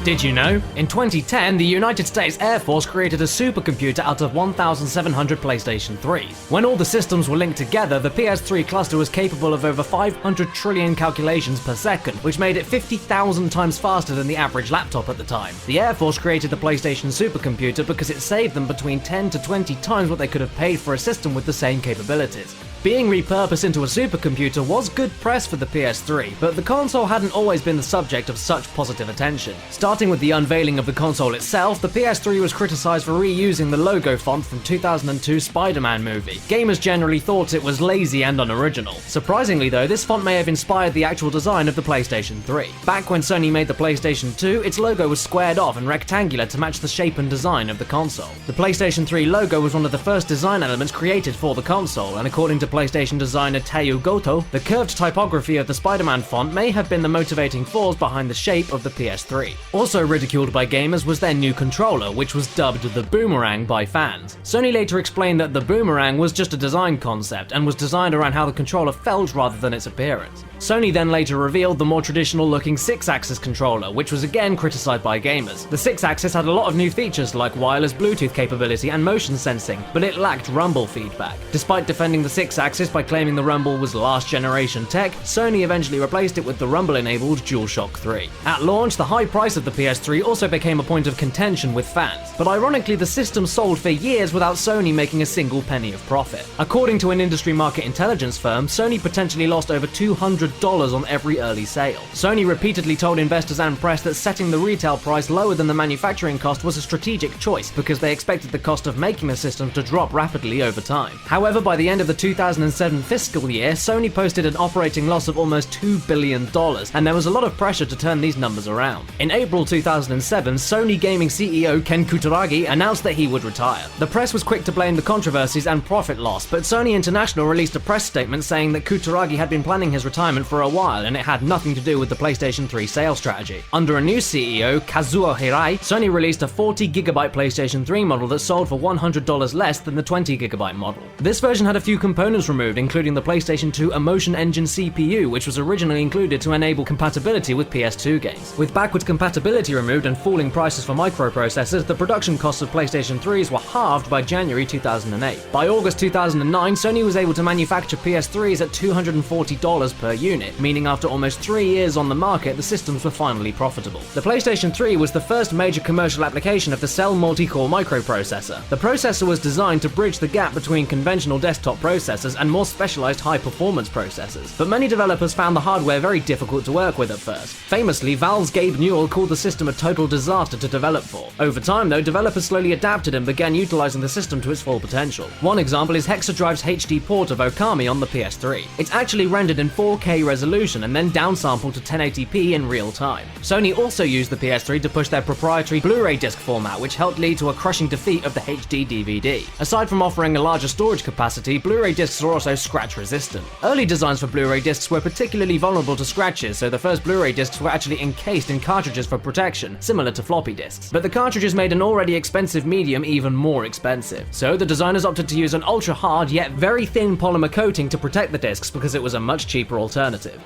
Did you know? In 2010, the United States Air Force created a supercomputer out of 1,700 PlayStation 3s. When all the systems were linked together, the PS3 cluster was capable of over 500 trillion calculations per second, which made it 50,000 times faster than the average laptop at the time. The Air Force created the PlayStation supercomputer because it saved them between 10 to 20 times what they could have paid for a system with the same capabilities. Being repurposed into a supercomputer was good press for the PS3, but the console hadn't always been the subject of such positive attention. Starting with the unveiling of the console itself, the PS3 was criticized for reusing the logo font from 2002 Spider-Man movie. Gamers generally thought it was lazy and unoriginal. Surprisingly though, this font may have inspired the actual design of the PlayStation 3. Back when Sony made the PlayStation 2, its logo was squared off and rectangular to match the shape and design of the console. The PlayStation 3 logo was one of the first design elements created for the console, and according to PlayStation designer Taiyu Goto, the curved typography of the Spider-Man font may have been the motivating force behind the shape of the PS3. Also ridiculed by gamers was their new controller, which was dubbed the BOOMERANG by fans. Sony later explained that the BOOMERANG was just a design concept and was designed around how the controller felt rather than its appearance. Sony then later revealed the more traditional looking 6-axis controller, which was again criticized by gamers. The 6-axis had a lot of new features like wireless Bluetooth capability and motion sensing, but it lacked rumble feedback. Despite defending the 6-axis by claiming the rumble was last generation tech, Sony eventually replaced it with the rumble-enabled DualShock 3. At launch, the high price of the PS3 also became a point of contention with fans, but ironically the system sold for years without Sony making a single penny of profit. According to an industry market intelligence firm, Sony potentially lost over $200 on every early sale. Sony repeatedly told investors and press that setting the retail price lower than the manufacturing cost was a strategic choice because they expected the cost of making the system to drop rapidly over time. However, by the end of the 2007 fiscal year, Sony posted an operating loss of almost $2 billion, and there was a lot of pressure to turn these numbers around. In April 2007, Sony gaming CEO Ken Kutaragi announced that he would retire. The press was quick to blame the controversies and profit loss, but Sony International released a press statement saying that Kutaragi had been planning his retirement for a while and it had nothing to do with the PlayStation 3 sales strategy. Under a new CEO, KAZUO HIRAI, Sony released a 40GB PlayStation 3 model that sold for $100 less than the 20GB model. This version had a few components removed, including the PlayStation 2 Emotion Engine CPU, which was originally included to enable compatibility with PS2 games. With backwards compatibility removed and falling prices for microprocessors, the production costs of PlayStation 3s were halved by January 2008. By August 2009, Sony was able to manufacture PS3s at $240 per unit, meaning after almost 3 years on the market, the systems were finally profitable. The PlayStation 3 was the first major commercial application of the Cell multi-core microprocessor. The processor was designed to bridge the gap between conventional desktop processors and more specialized high-performance processors, but many developers found the hardware very difficult to work with at first. Famously, Valve's Gabe Newell called the system a total disaster to develop for. Over time though, developers slowly adapted and began utilizing the system to its full potential. One example is Hexadrive's HD port of Okami on the PS3. It's actually rendered in 4K resolution and then downsampled to 1080p in real time. Sony also used the PS3 to push their proprietary Blu-ray disc format, which helped lead to a crushing defeat of the HD DVD. Aside from offering a larger storage capacity, Blu-ray discs are also scratch resistant. Early designs for Blu-ray discs were particularly vulnerable to scratches, so the first Blu-ray discs were actually encased in cartridges for protection, similar to floppy disks. But the cartridges made an already expensive medium even more expensive. So the designers opted to use an ultra-hard yet very thin polymer coating to protect the discs because it was a much cheaper alternative.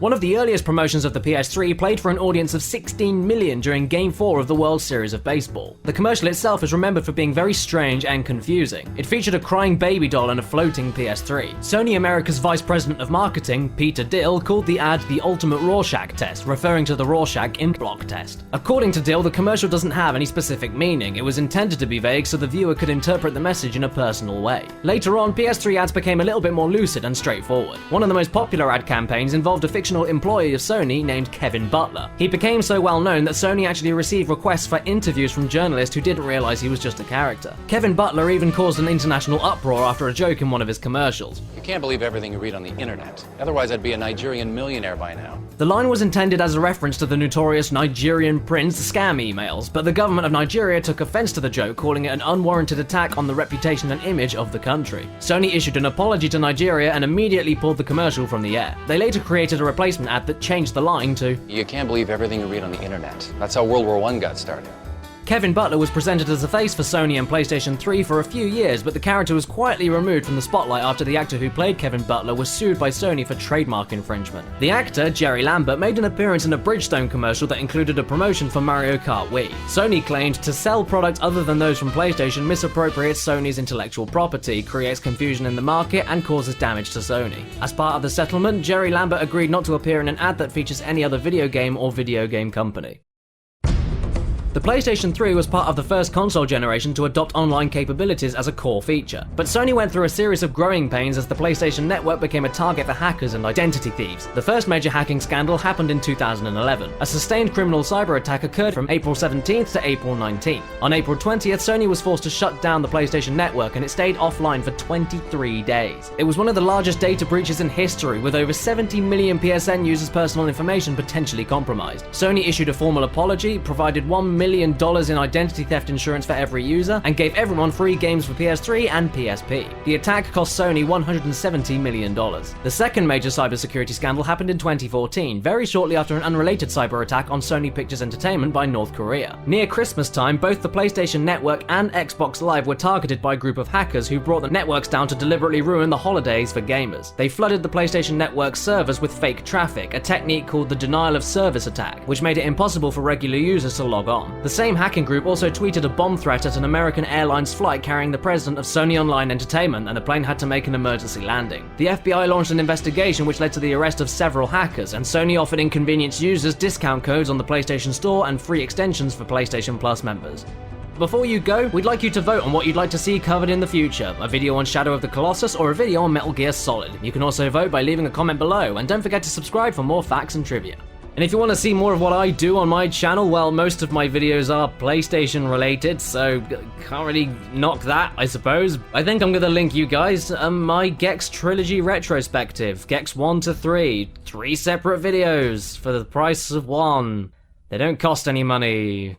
One of the earliest promotions of the PS3 played for an audience of 16 million during Game 4 of the World Series of Baseball. The commercial itself is remembered for being very strange and confusing. It featured a crying baby doll and a floating PS3. Sony America's Vice President of Marketing, Peter Dill, called the ad the ultimate Rorschach test, referring to the Rorschach INKBLOT test. According to Dill, the commercial doesn't have any specific meaning. It was intended to be vague so the viewer could interpret the message in a personal way. Later on, PS3 ads became a little bit more lucid and straightforward. One of the most popular ad campaigns involved a fictional international employee of Sony named Kevin Butler. He became so well known that Sony actually received requests for interviews from journalists who didn't realize he was just a character. Kevin Butler even caused an international uproar after a joke in one of his commercials. You can't believe everything you read on the internet. Otherwise, I'd be a Nigerian millionaire by now. The line was intended as a reference to the notorious Nigerian prince scam emails, but the government of Nigeria took offense to the joke, calling it an unwarranted attack on the reputation and image of the country. Sony issued an apology to Nigeria and immediately pulled the commercial from the air. They later created a replacement ad that changed the line to, You can't believe everything you read on the internet. That's how World War I got started. Kevin Butler was presented as a face for Sony and PlayStation 3 for a few years, but the character was quietly removed from the spotlight after the actor who played Kevin Butler was sued by Sony for trademark infringement. The actor, Jerry Lambert, made an appearance in a Bridgestone commercial that included a promotion for Mario Kart Wii. Sony claimed to sell products other than those from PlayStation misappropriates Sony's intellectual property, creates confusion in the market, and causes damage to Sony. As part of the settlement, Jerry Lambert agreed not to appear in an ad that features any other video game or video game company. The PlayStation 3 was part of the first console generation to adopt online capabilities as a core feature, but Sony went through a series of growing pains as the PlayStation Network became a target for hackers and identity thieves. The first major hacking scandal happened in 2011. A sustained criminal cyber attack occurred from April 17th to April 19th. On April 20th, Sony was forced to shut down the PlayStation Network and it stayed offline for 23 days. It was one of the largest data breaches in history, with over 70 million PSN users' personal information potentially compromised. Sony issued a formal apology, provided $1 million in identity theft insurance for every user, and gave everyone free games for PS3 and PSP. The attack cost Sony $170 million. The second major cybersecurity scandal happened in 2014, very shortly after an unrelated cyber attack on Sony Pictures Entertainment by North Korea. Near Christmas time, both the PlayStation Network and Xbox Live were targeted by a group of hackers who brought the networks down to deliberately ruin the holidays for gamers. They flooded the PlayStation Network servers with fake traffic, a technique called the denial of service attack, which made it impossible for regular users to log on. The same hacking group also tweeted a bomb threat at an American Airlines flight carrying the president of Sony Online Entertainment, and the plane had to make an emergency landing. The FBI launched an investigation which led to the arrest of several hackers, and Sony offered inconvenienced users discount codes on the PlayStation Store and free extensions for PlayStation Plus members. Before you go, we'd like you to vote on what you'd like to see covered in the future, a video on Shadow of the Colossus or a video on Metal Gear Solid. You can also vote by leaving a comment below, and don't forget to subscribe for more facts and trivia. And if you want to see more of what I do on my channel, well, most of my videos are PlayStation related, so can't really knock that, I suppose. I think I'm gonna link you guys my Gex Trilogy retrospective, Gex 1 to 3, 3 separate videos for the price of one. They don't cost any money.